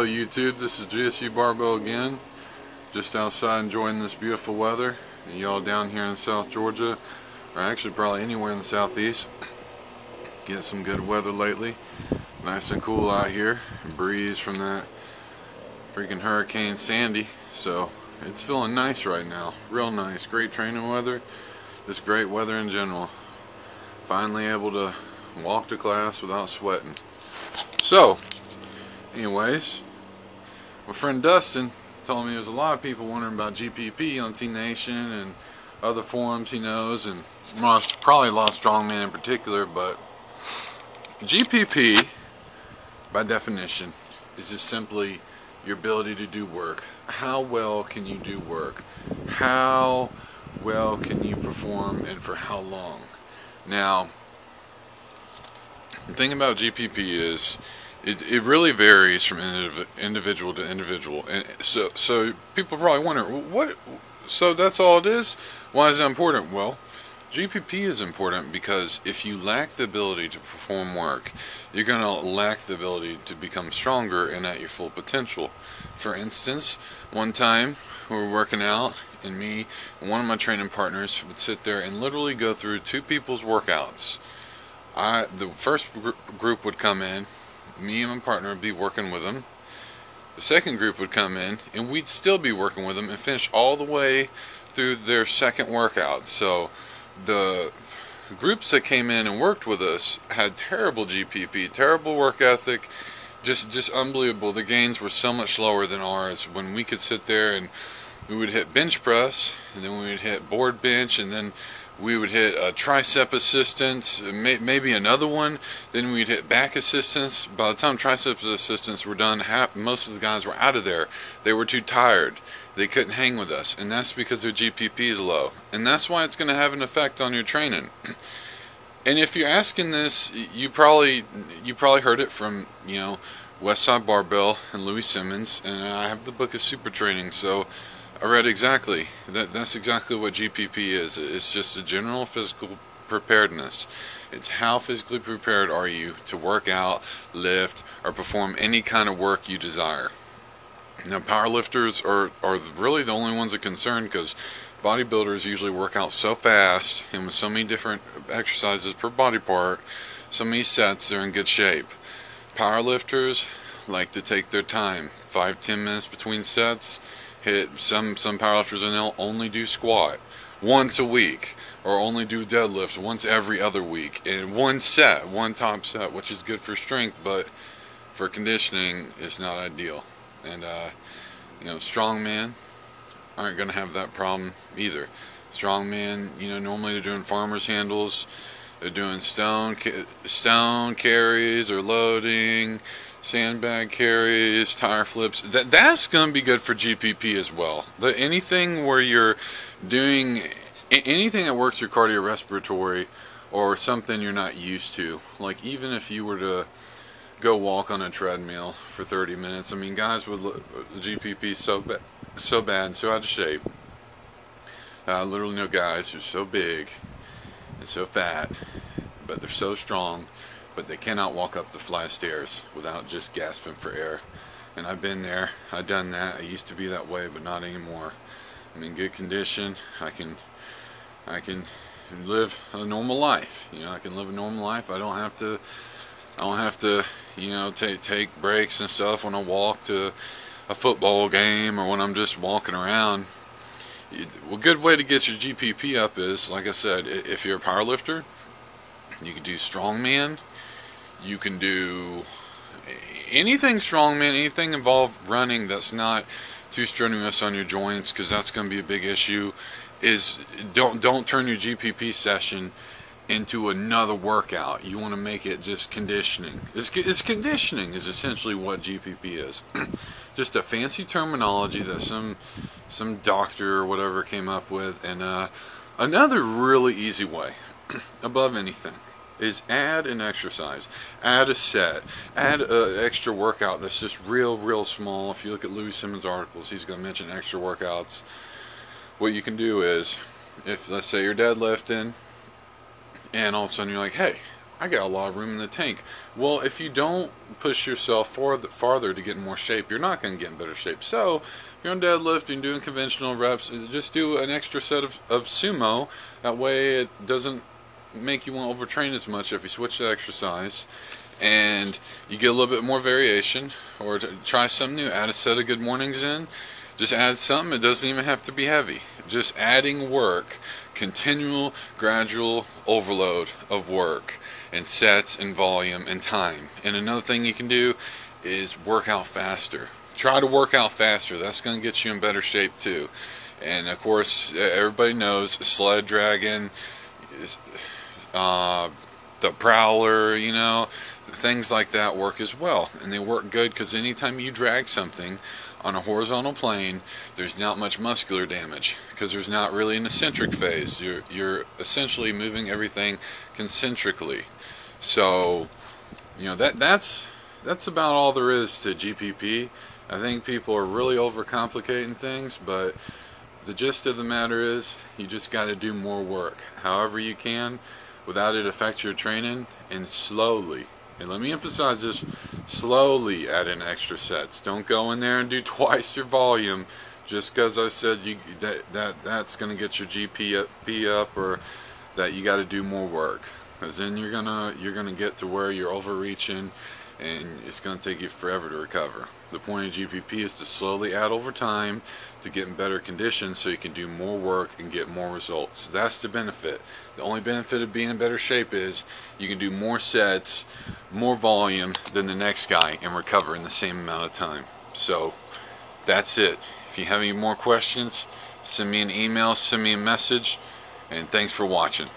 Hello YouTube, this is GSU Barbell again, just outside enjoying this beautiful weather. And y'all down here in South Georgia, or actually probably anywhere in the southeast, get some good weather lately. Nice and cool out here, breeze from that freaking Hurricane Sandy, so it's feeling nice right now, real nice. Great training weather, just great weather in general. Finally able to walk to class without sweating. So anyways, my friend Dustin told me there's a lot of people wondering about GPP on T Nation and other forums he knows, and probably a lot of strongmen in particular, but GPP by definition is just simply your ability to do work. How well can you do work? How well can you perform, and for how long? Now, the thing about GPP is it really varies from individual to individual, and so people probably wonder, what? So that's all it is? Why is it important? Well, GPP is important because if you lack the ability to perform work, you're going to lack the ability to become stronger and at your full potential. For instance, one time we were working out, and me and one of my training partners would sit there and literally go through two people's workouts. The first group would come in, me and my partner would be working with them. The second group would come in, and we'd still be working with them and finish all the way through their second workout. So the groups that came in and worked with us had terrible GPP, terrible work ethic, just unbelievable. The gains were so much slower than ours. When we could sit there and we would hit bench press, and then we would hit board bench, and then we would hit tricep assistance, maybe another one, then we'd hit back assistance. By the time tricep assistance were done, most of the guys were out of there. They were too tired. They couldn't hang with us, and that's because their GPP is low. And that's why it's going to have an effect on your training. And if you're asking this, you probably heard it from, Westside Barbell and Louis Simmons, and I have the book of Super Training, so I read exactly. That's exactly what GPP is. It's just a general physical preparedness. It's how physically prepared are you to work out, lift, or perform any kind of work you desire. Now, powerlifters are really the only ones that are concerned, because bodybuilders usually work out so fast and with so many different exercises per body part, so many sets, they're in good shape. Powerlifters like to take their time, 5-10 minutes between sets. Hit some powerlifters, and they'll only do squat once a week, or only do deadlifts once every other week, and one top set, which is good for strength, but for conditioning it's not ideal. And strongmen aren't going to have that problem either. Strongmen, normally they're doing farmers handles, they're doing stone carries or loading, sandbag carries, tire flips. That's going to be good for GPP as well. Anything where you're doing anything that works your cardiorespiratory, or something you're not used to. Like, even if you were to go walk on a treadmill for 30 minutes. I mean, guys with GPP so bad and so out of shape. I literally know guys who are so big and so fat, but they're so strong, but they cannot walk up the flight of stairs without just gasping for air. And I've been there, I've done that. I used to be that way, but not anymore. I'm in good condition. I can live a normal life. I can live a normal life. I don't have to take breaks and stuff when I walk to a football game or when I'm just walking around. A good way to get your GPP up is, like I said, if you're a power lifter, you can do strongman. You can do anything strongman, anything involved running that's not too strenuous on your joints, because that's going to be a big issue. Don't turn your GPP session into another workout. You want to make it just conditioning. It's conditioning is essentially what GPP is. Just a fancy terminology that some doctor or whatever came up with. And another really easy way, above anything, is add an exercise, add a set, add an extra workout that's just real small. If you look at Louis Simmons' articles, he's going to mention extra workouts. What you can do is, if let's say you're deadlifting, and all of a sudden you're like, hey, I got a lot of room in the tank. Well, if you don't push yourself farther to get in more shape, you're not going to get in better shape. So, if you're on deadlift and doing conventional reps, just do an extra set of sumo. That way it doesn't make you want to overtrain as much if you switch to exercise. And you get a little bit more variation, or try something new. Add a set of good mornings in. Just add something. It doesn't even have to be heavy. Just adding work, continual, gradual overload of work and sets and volume and time. And another thing you can do is work out faster. Try to work out faster. That's going to get you in better shape too. And of course, everybody knows sled dragging, the prowler, you know, things like that work as well. And they work good because anytime you drag something on a horizontal plane, there's not much muscular damage because there's not really an eccentric phase. You're essentially moving everything concentrically. So, you know, that's about all there is to GPP. I think people are really overcomplicating things, but the gist of the matter is you just got to do more work however you can without it affect your training, and slowly, and let me emphasize this, slowly add in extra sets. Don't go in there and do twice your volume just because I said that's going to get your GPP up, or that you got to do more work, because then you're gonna get to where you're overreaching and it's going to take you forever to recover. The point of GPP is to slowly add over time to get in better condition so you can do more work and get more results. That's the benefit. The only benefit of being in better shape is you can do more sets, more volume than the next guy and recover in the same amount of time. So that's it. If you have any more questions, send me an email, send me a message, and thanks for watching.